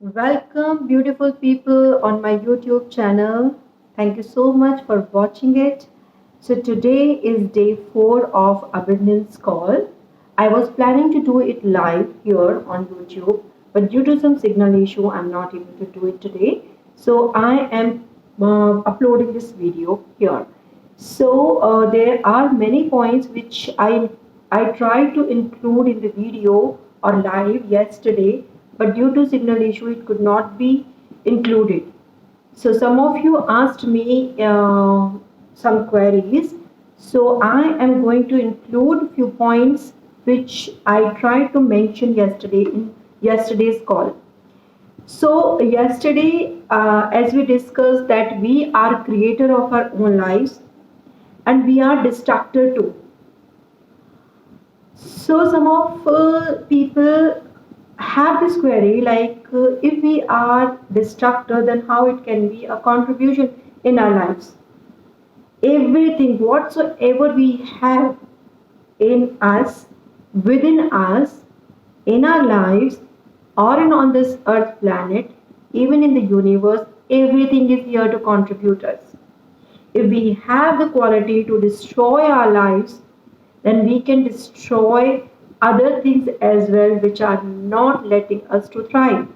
Welcome, beautiful people, on my YouTube channel. Thank you so much for watching it. So, today is day 4 of Abundance Call. I was planning to do it live here on YouTube, but due to some signal issue, I'm not able to do it today. So, I am uploading this video here. So, there are many points which I tried to include in the video or live yesterday, but due to signal issue, it could not be included. So some of you asked me some queries. So I am going to include few points which I tried to mention yesterday in yesterday's call. So yesterday, as we discussed that we are creator of our own lives and we are destructor too. So some of people have this query like if we are destructor, then how it can be a contribution in our lives. Everything whatsoever we have in us, within us, in our lives, or in on this earth planet, even in the universe, everything is here to contribute us. If we have the quality to destroy our lives, then we can destroy other things as well which are not letting us to thrive.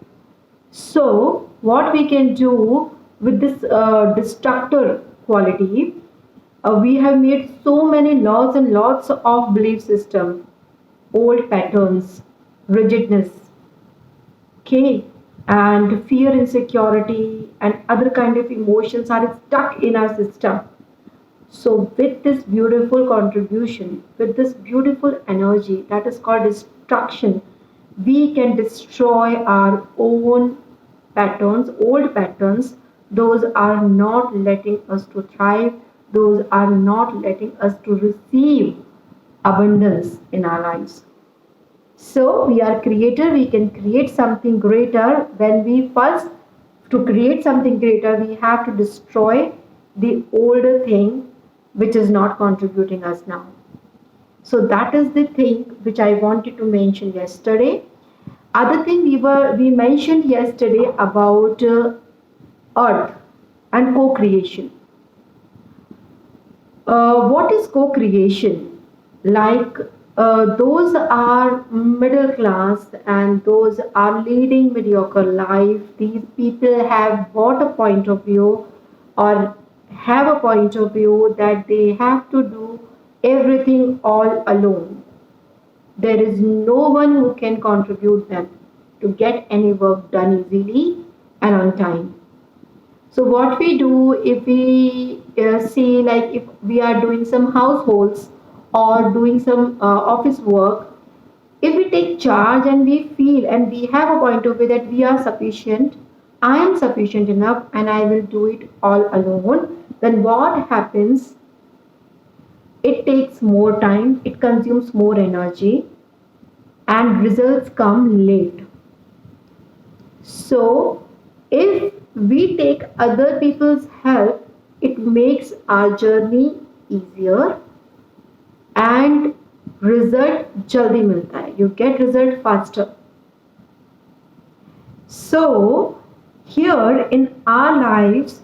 So what we can do with this destructor quality, we have made so many laws and lots of belief system, old patterns, rigidness, okay, and fear, insecurity, and other kind of emotions are stuck in our system. So, with this beautiful contribution, with this beautiful energy that is called destruction, we can destroy our own patterns, old patterns. Those are not letting us to thrive, those are not letting us to receive abundance in our lives. So, we are creator, we can create something greater. When we first, to create something greater, we have to destroy the older thing which is not contributing us now. So that is the thing which I wanted to mention yesterday. Other thing we mentioned yesterday about earth and co-creation. What is co-creation? Like those are middle class and those are leading mediocre life. These people have bought a point of view or have a point of view that they have to do everything all alone. There is no one who can contribute them to get any work done easily and on time. So what we do if we see like if we are doing some households or doing some office work, if we take charge and we feel and we have a point of view that we are sufficient, I am sufficient enough and I will do it all alone, then what happens? It takes more time, it consumes more energy, and results come late. So, if we take other people's help, it makes our journey easier and result jaldi milta hai. You get result faster. So, here in our lives,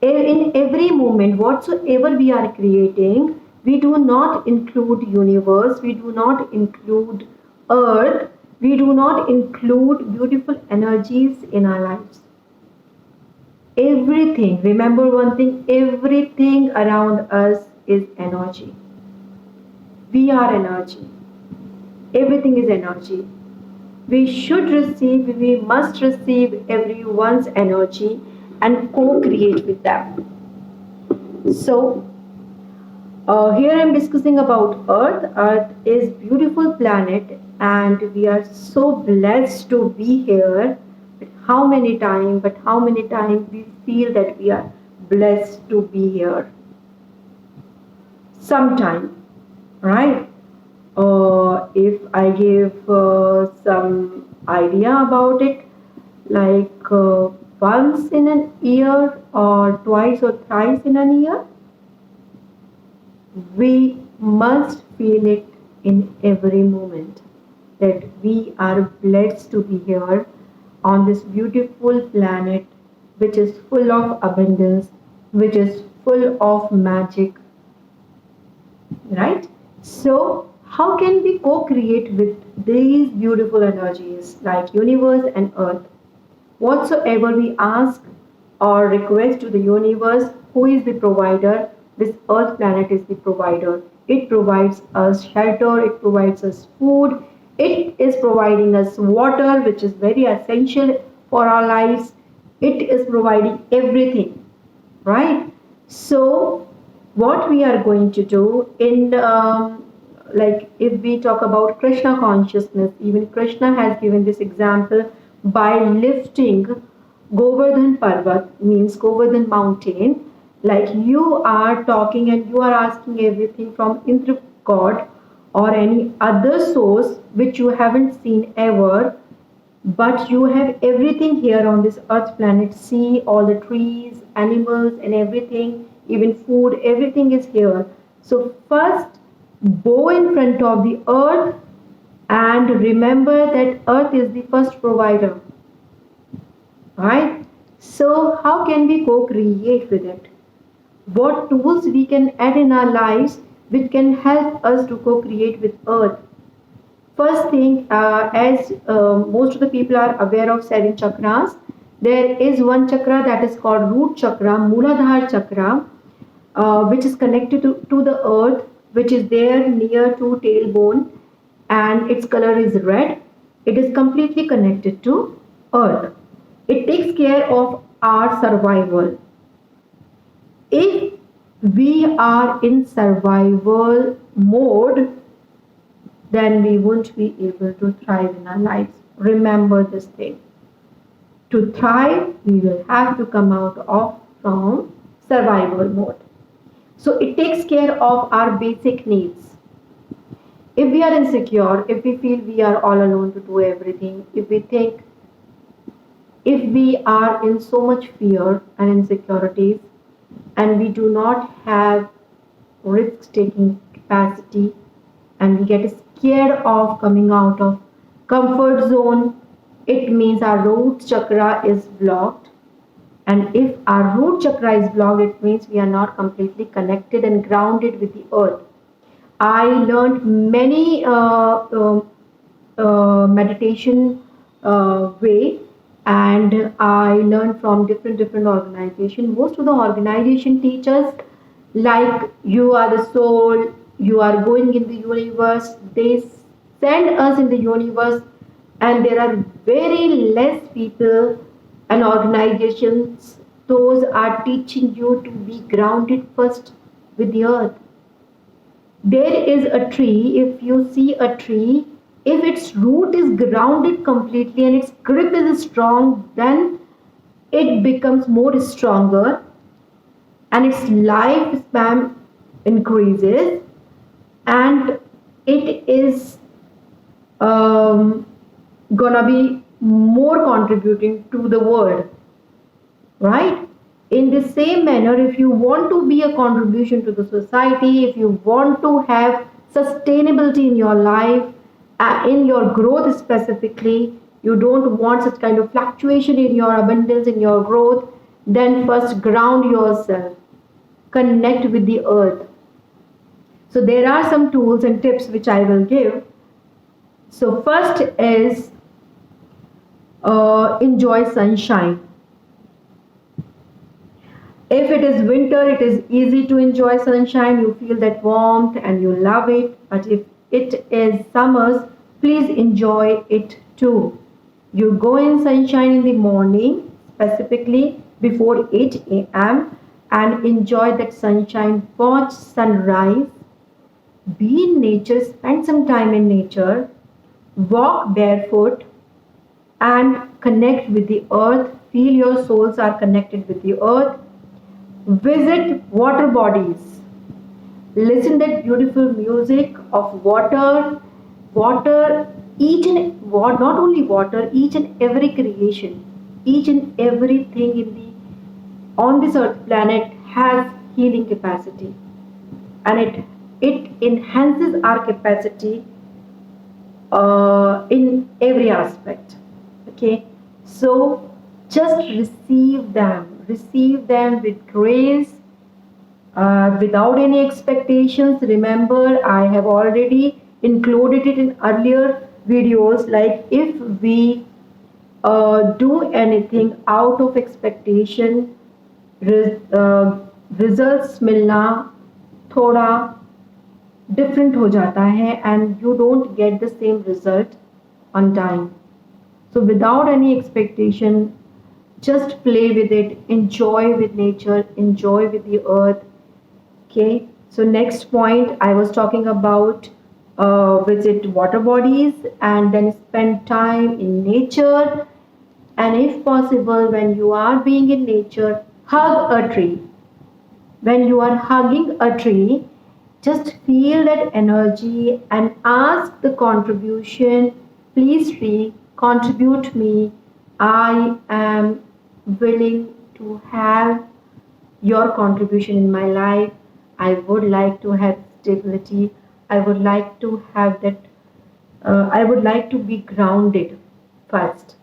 in every moment, whatsoever we are creating, we do not include universe, we do not include earth, we do not include beautiful energies in our lives. Everything, remember one thing, everything around us is energy. We are energy. Everything is energy. We should receive, we must receive everyone's energy and co-create with them. So, here I am discussing about Earth. Earth is beautiful planet and we are so blessed to be here. But how many times we feel that we are blessed to be here? Sometime, right? If I give some idea about it, like once in an year or twice or thrice in a year, we must feel it in every moment that we are blessed to be here on this beautiful planet, which is full of abundance, which is full of magic, right? So, how can we co-create with these beautiful energies like universe and earth? Whatsoever we ask or request to the universe, who is the provider? This earth planet is the provider. It provides us shelter, it provides us food, it is providing us water, which is very essential for our lives. It is providing everything, right? So, what we are going to do in like if we talk about Krishna consciousness, even Krishna has given this example by lifting Govardhan Parvat, means Govardhan mountain. Like you are talking and you are asking everything from Indra god or any other source which you haven't seen ever, but you have everything here on this earth planet. See all the trees, animals, and everything, even food, everything is here. So, first, bow in front of the earth and remember that earth is the first provider, right? So, how can we co create with it? What tools we can add in our lives which can help us to co create with earth? First thing, as most of the people are aware of seven chakras, there is one chakra that is called root chakra, Mooladhara chakra, which is connected to the earth, which is there near to tailbone, and its color is red. It is completely connected to earth. It takes care of our survival. If we are in survival mode, then we won't be able to thrive in our lives. Remember this thing. To thrive, we will have to come out of from survival mode. So it takes care of our basic needs. If we are insecure, if we feel we are all alone to do everything, if we think, if we are in so much fear and insecurities, and we do not have risk taking capacity, and we get scared of coming out of comfort zone, it means our root chakra is blocked. And if our root chakra is blocked, it means we are not completely connected and grounded with the earth. I learned many meditation way, and I learned from different organizations. Most of the organization teachers, like you are the soul, you are going in the universe. They send us in the universe, and there are very less people and organizations. Those are teaching you to be grounded first with the earth. There is a tree, if you see a tree, if its root is grounded completely and its grip is strong, then it becomes more stronger and its lifespan increases, and it is gonna be more contributing to the world, right? In the same manner, if you want to be a contribution to the society, if you want to have sustainability in your life, in your growth specifically, you don't want such kind of fluctuation in your abundance, in your growth, then first ground yourself, connect with the earth. So there are some tools and tips which I will give. So first is enjoy sunshine. If it is winter, it is easy to enjoy sunshine. You feel that warmth and you love it. But if it is summers, please enjoy it too. You go in sunshine in the morning, specifically before 8 a.m., and enjoy that sunshine. Watch sunrise. Be in nature, spend some time in nature, walk barefoot, and connect with the earth. Feel your souls are connected with the earth. Visit water bodies. Listen that beautiful music of water. Water, not only water, each and every creation, each and everything in the on this earth planet has healing capacity, and it enhances our capacity in every aspect. Okay, So just receive them with grace, without any expectations. Remember, I have already included it in earlier videos. Like, if we do anything out of expectation, results मिलना थोड़ा different हो जाता है, and you don't get the same result on time. So without any expectation, just play with it, enjoy with nature, enjoy with the earth. Okay, so next point I was talking about, visit water bodies and then spend time in nature. And if possible, when you are being in nature, hug a tree. When you are hugging a tree, just feel that energy and ask the contribution. Please, tree, contribute me. I am willing to have your contribution in my life. I would like to have stability. I would like to have that. I would like to be grounded first.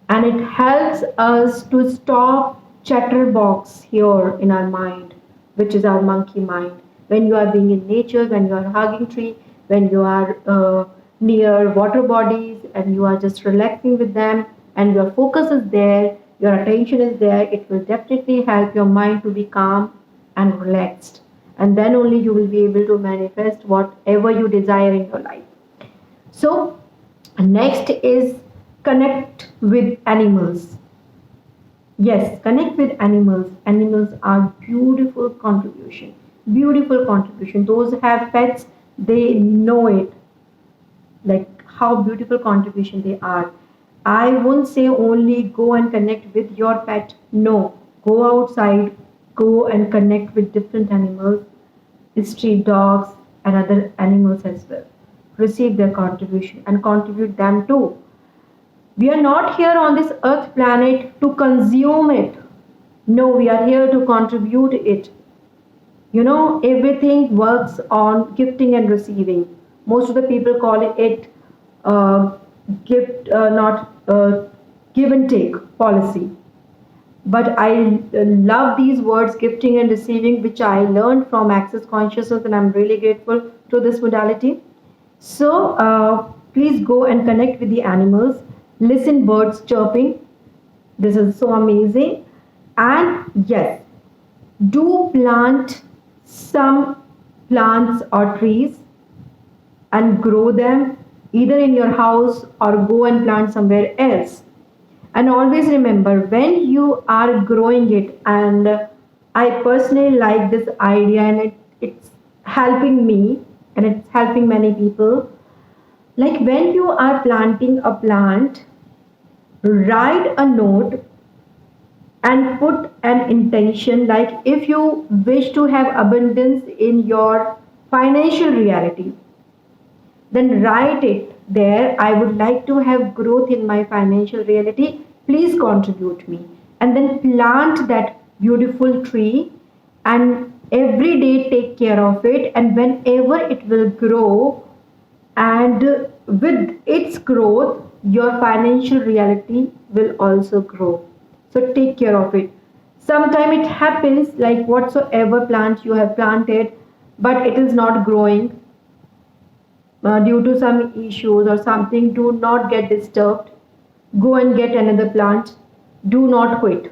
And it helps us to stop chatterbox here in our mind, which is our monkey mind. When you are being in nature, when you are hugging tree, when you are near water bodies and you are just relaxing with them, and your focus is there, your attention is there, it will definitely help your mind to be calm and relaxed. And then only you will be able to manifest whatever you desire in your life. So next is connect with animals. Yes, connect with animals. Animals are beautiful contribution. Beautiful contribution. Those who have pets, they know it. Like how beautiful contribution they are. I won't say only go and connect with your pet. No, go outside, go and connect with different animals, street dogs and other animals as well. Receive their contribution and contribute them too. We are not here on this earth planet to consume it. No, we are here to contribute it. Everything works on gifting and receiving. Most of the people call it gift, not give and take policy. But I love these words, gifting and receiving, which I learned from Access Consciousness, and I'm really grateful to this modality. So please go and connect with the animals. Listen birds chirping. This is so amazing. And yes, do plant some plants or trees and grow them either in your house or go and plant somewhere else. And always remember, when you are growing it, and I personally like this idea, and it's helping me and it's helping many people. Like, when you are planting a plant, write a note and put an intention. Like, if you wish to have abundance in your financial reality, then write it there. I would like to have growth in my financial reality. Please contribute me. And then plant that beautiful tree and every day take care of it. And whenever it will grow, and with its growth, your financial reality will also grow. So take care of it. Sometimes it happens like whatsoever plant you have planted, but it is not growing due to some issues or something. Do not get disturbed. Go and get another plant. Do not quit.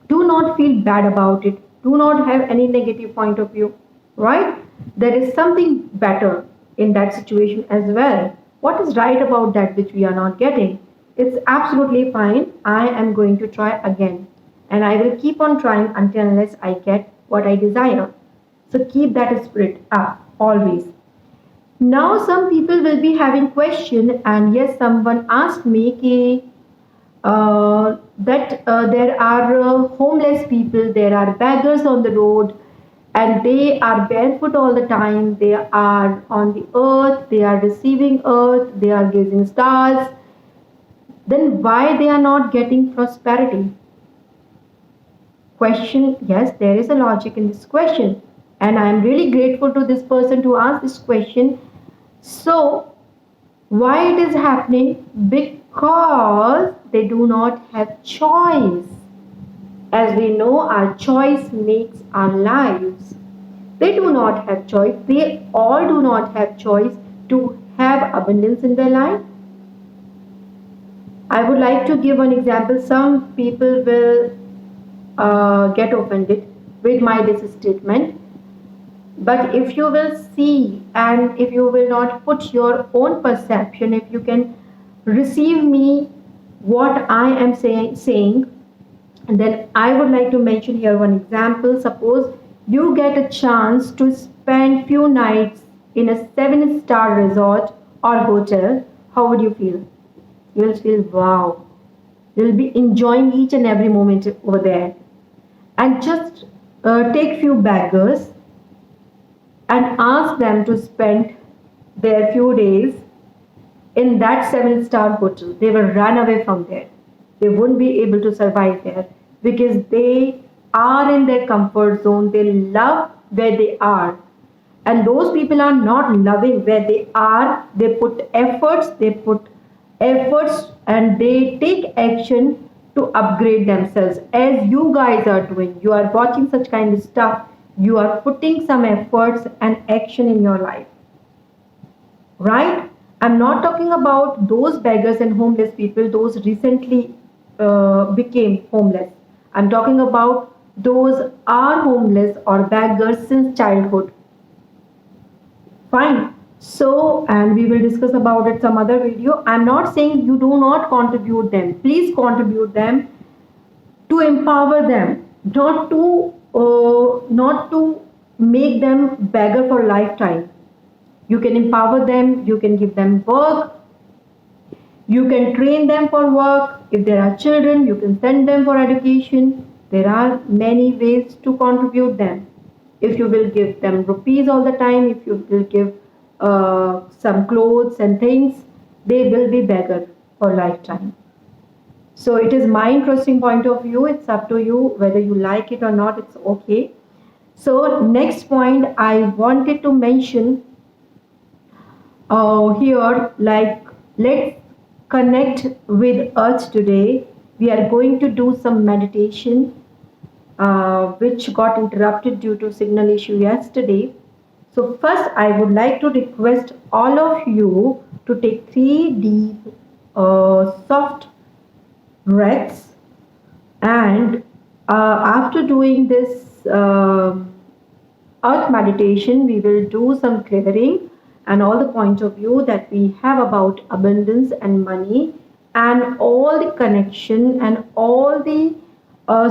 Do not feel bad about it. Do not have any negative point of view. Right? There is something better in that situation as well. What is right about that which we are not getting? It's absolutely fine. I am going to try again. And I will keep on trying until unless I get what I desire. So keep that spirit up always. Now some people will be having question, and yes, someone asked me that there are homeless people, there are beggars on the road, and they are barefoot all the time. They are on the earth, they are receiving earth, they are gazing stars. Then why they are not getting prosperity? Question, yes, there is a logic in this question, and I am really grateful to this person to ask this question. So why it is happening? Because they do not have choice. As we know, our choice makes our lives. They do not have choice. They all do not have choice to have abundance in their life. I would like to give one example. Some people will get offended with my this statement. But if you will see and if you will not put your own perception, if you can receive me what I am saying, then I would like to mention here one example. Suppose you get a chance to spend few nights in a 7-star resort or hotel. How would you feel? You will feel wow. You'll be enjoying each and every moment over there. And just take few beggars and ask them to spend their few days in that 7-star hotel. They will run away from there. They won't be able to survive there because they are in their comfort zone. They love where they are. And those people are not loving where they are. They put efforts and they take action to upgrade themselves. As you guys are doing, you are watching such kind of stuff, you are putting some efforts and action in your life, right? I'm not talking about those beggars and homeless people, those recently became homeless. I'm talking about those are homeless or beggars since childhood. Fine. So, and we will discuss about it some other video. I'm not saying you do not contribute them. Please contribute them to empower them, not to make them beggar for lifetime. You can empower them. You can give them work. You can train them for work. If there are children, you can send them for education. There are many ways to contribute them. If you will give them rupees all the time, if you will give some clothes and things, they will be beggar for lifetime. So it is my interesting point of view. It's up to you whether you like it or not. It's okay. So next point I wanted to mention here, like, let's connect with earth today. We are going to do some meditation which got interrupted due to signal issue yesterday. So first I would like to request all of you to take 3 deep soft breaths, and after doing this earth meditation, we will do some clearing and all the point of view that we have about abundance and money and all the connection and all the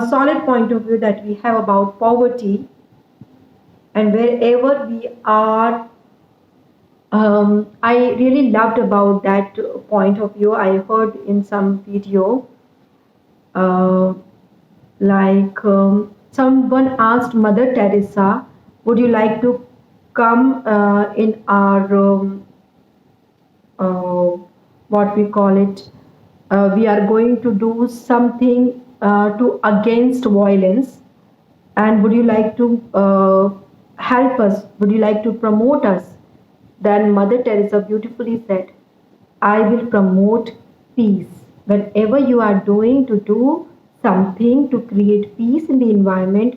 solid point of view that we have about poverty and wherever we are. I really loved about that point of view. I heard in some video, uh, like someone asked Mother Teresa, "Would you like to come in our uh, what we call it? We are going to do something to against violence, and would you like to help us? Would you like to promote us?" Then Mother Teresa beautifully said, "I will promote peace. Whenever you are doing to do something to create peace in the environment,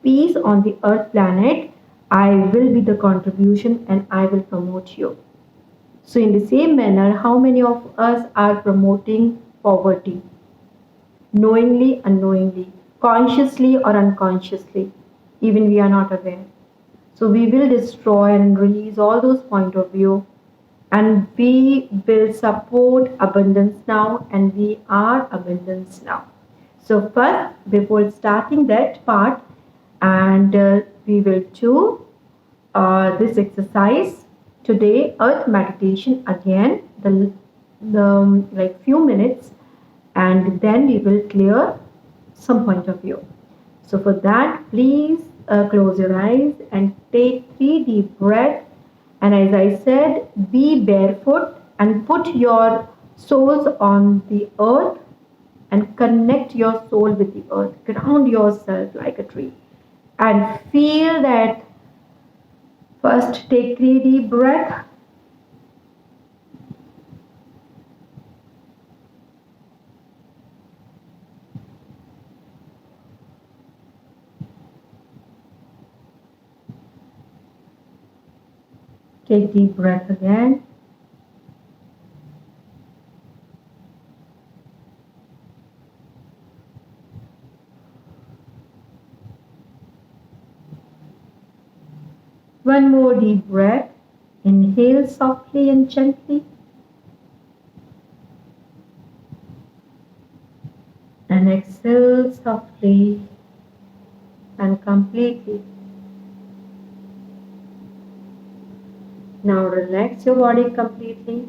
peace on the earth planet, I will be the contribution and I will promote you." So, in the same manner, how many of us are promoting poverty? Knowingly, unknowingly, consciously or unconsciously, even we are not aware. So we will destroy and release all those point of view, and we will support abundance now, and we are abundance now. So first, before starting that part, and we will do this exercise today, earth meditation again, the like few minutes, and then we will clear some point of view. So for that, please close your eyes and take 3 deep breaths. And as I said, be barefoot and put your soles on the earth and connect your soul with the earth. Ground yourself like a tree and feel that. First, take 3 deep breaths. Take deep breath again. One more deep breath. Inhale softly and gently. And exhale softly and completely. Now relax your body completely.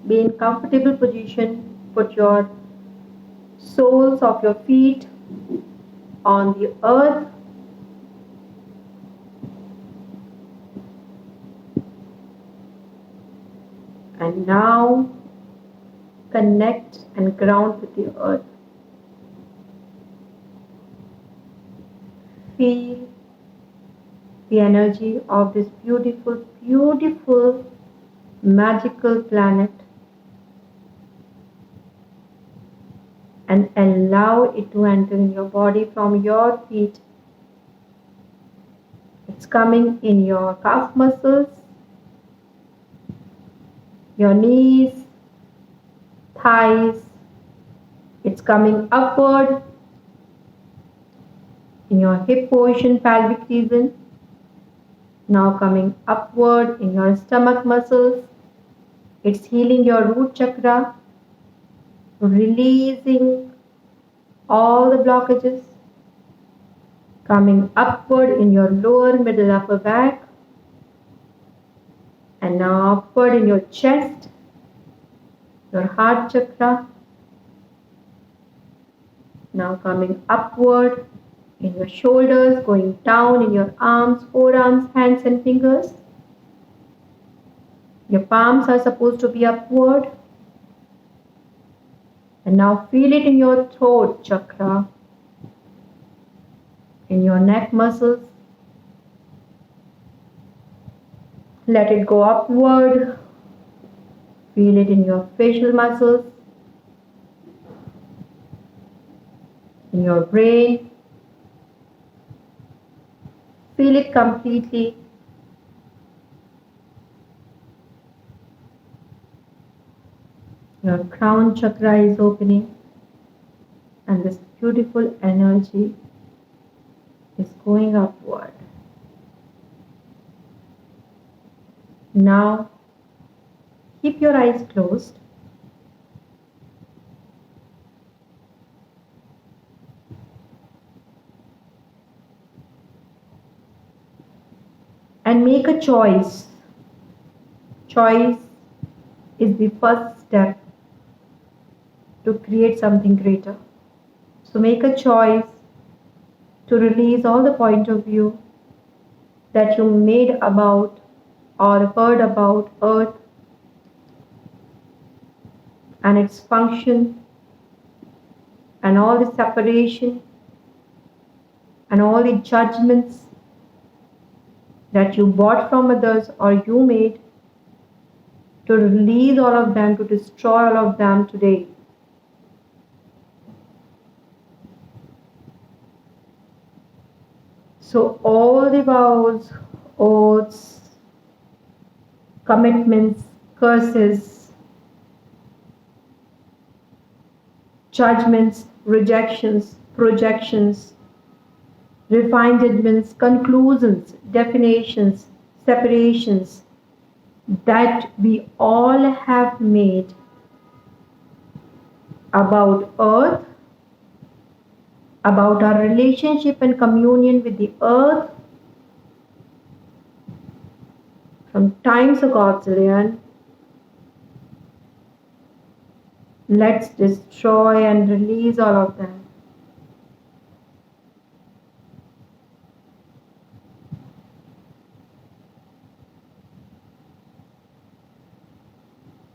Be in comfortable position. Put your soles of your feet on the earth. And now connect and ground with the earth. Feel the energy of this beautiful, beautiful, magical planet and allow it to enter in your body from your feet. It's coming in your calf muscles, your knees, thighs. It's coming upward in your hip portion, pelvic region. Now coming upward in your stomach muscles. It's healing your root chakra, releasing all the blockages. Coming upward in your lower, middle, upper back. And now upward in your chest, your heart chakra. Now coming upward in your shoulders, going down in your arms, forearms, hands and fingers. Your palms are supposed to be upward. And now feel it in your throat chakra, in your neck muscles. Let it go upward. Feel it in your facial muscles, in your brain. Feel it completely. Your crown chakra is opening and this beautiful energy is going upward. Now keep your eyes closed. And make a choice. Choice is the first step to create something greater. So make a choice to release all the point of view that you made about or heard about Earth and its function and all the separation and all the judgments that you bought from others or you made, to release all of them, to destroy all of them today. So all the vows, oaths, commitments, curses, judgments, rejections, projections, refined judgments, conclusions, definitions, separations that we all have made about Earth, about our relationship and communion with the Earth from times of Godzillion. Let's destroy and release all of them.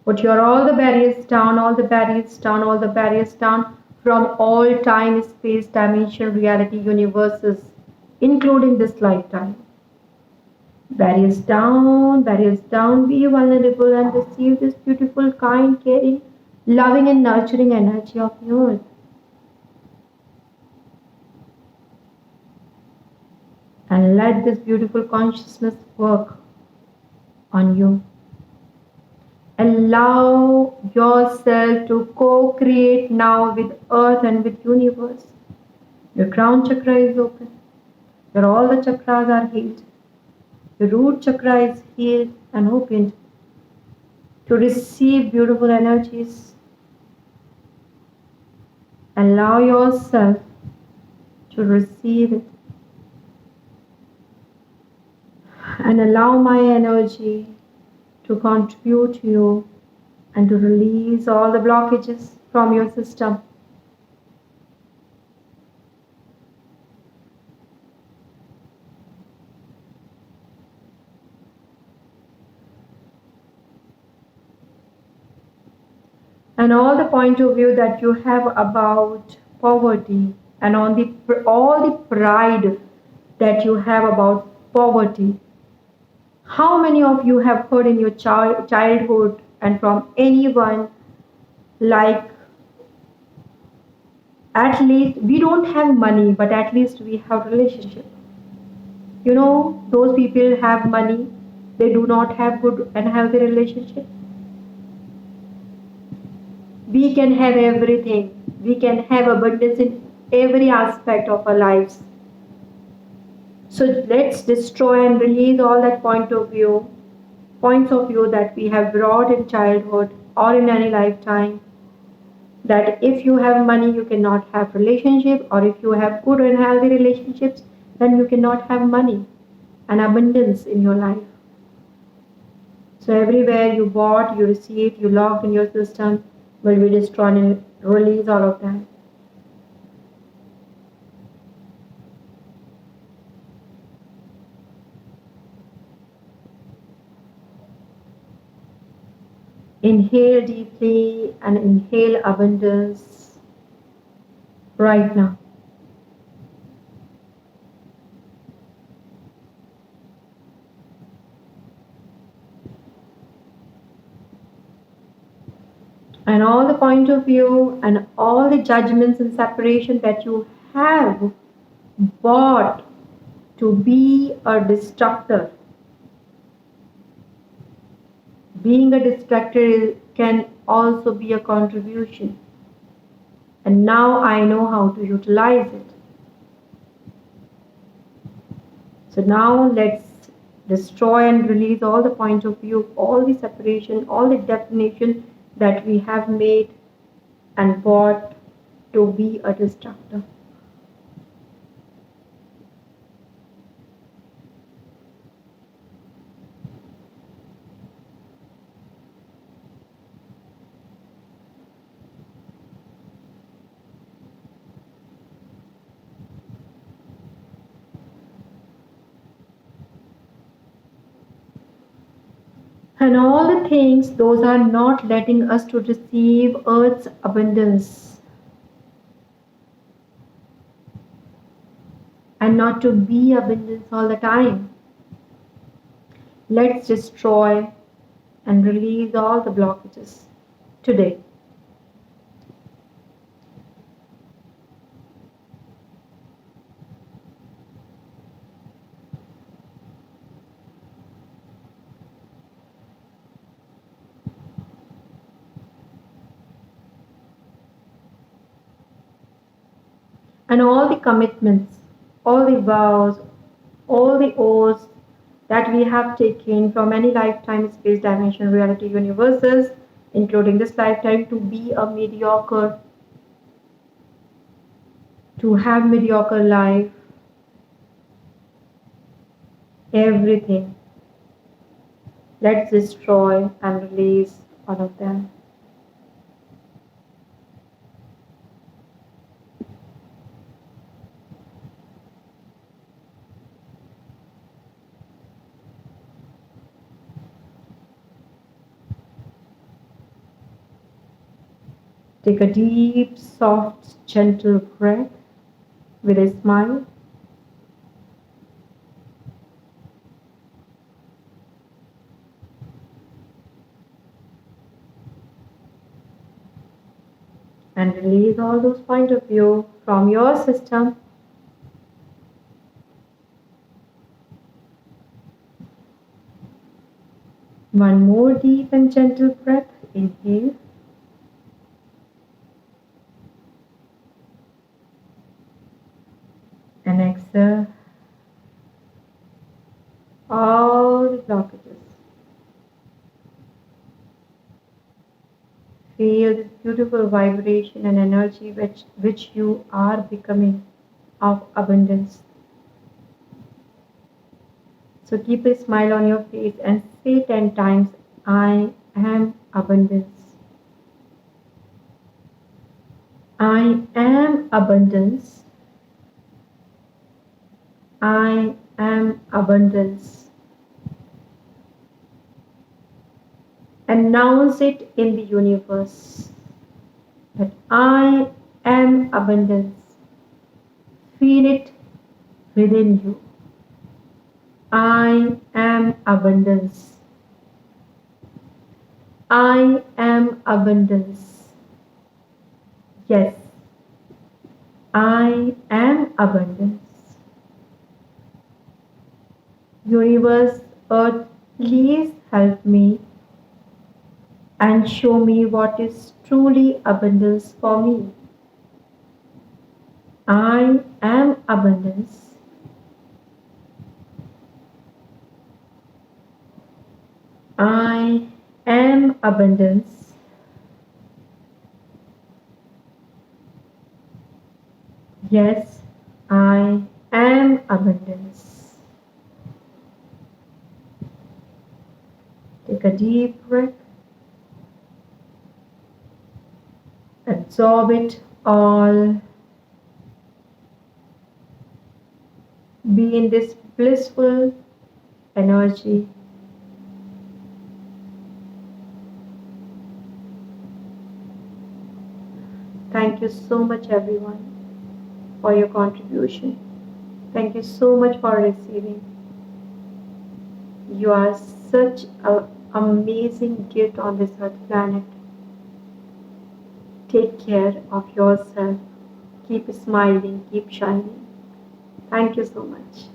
Put your all the barriers down, all the barriers down, all the barriers down from all time, space, dimension, reality, universes, including this lifetime. Barriers down, be vulnerable and receive this beautiful, kind, caring, loving and nurturing energy of the earth. and let this beautiful consciousness work on you. Allow yourself to co-create now with earth and with universe. Your crown chakra is open. Your all the chakras are healed. The root chakra is healed and opened to receive beautiful energies. Allow yourself to receive it. And allow my energy to contribute to you and to release all the blockages from your system. And all the point of view that you have about poverty and on the all the pride that you have about poverty. How many of you have heard in your childhood and from anyone like, at least we don't have money but at least we have relationship? You know, those people have money, they do not have good and healthy relationship. We can have everything. We can have abundance in every aspect of our lives. So let's destroy and release all that points of view that we have brought in childhood or in any lifetime. That if you have money, you cannot have relationship, or if you have good and healthy relationships, then you cannot have money and abundance in your life. So everywhere you bought, you received, you locked in your system, will be destroyed and release all of that. Inhale deeply and inhale abundance right now. And all the point of view and all the judgments and separation that you have bought to be a destructor. Being a destructor can also be a contribution. And now I know how to utilize it. So now let's destroy and release all the point of view, all the separation, all the definition that we have made and bought to be a destructor. And all the things, those are not letting us to receive earth's abundance and not to be abundance all the time. Let's destroy and release all the blockages today. And all the commitments, all the vows, all the oaths that we have taken from any lifetime, space, dimension, reality, universes, including this lifetime, to be a mediocre, to have mediocre life, everything. Let's destroy and release all of them. Take a deep, soft, gentle breath with a smile. And release all those points of view from your system. One more deep and gentle breath. Inhale. And exhale all the blockages. Feel this beautiful vibration and energy which you are becoming of abundance. So keep a smile on your face and say 10 times, I am abundance. I am abundance. I am abundance. Announce it in the universe that I am abundance. Feel it within you. I am abundance. I am abundance. Yes, I am abundance. Universe, Earth, please help me and show me what is truly abundance for me. I am abundance. I am abundance. Yes, I am abundance. Take a deep breath. Absorb it all. Be in this blissful energy. Thank you so much, everyone, for your contribution. Thank you so much for receiving. You are such an amazing gift on this earth planet. Take care of yourself. Keep smiling, keep shining. Thank you so much.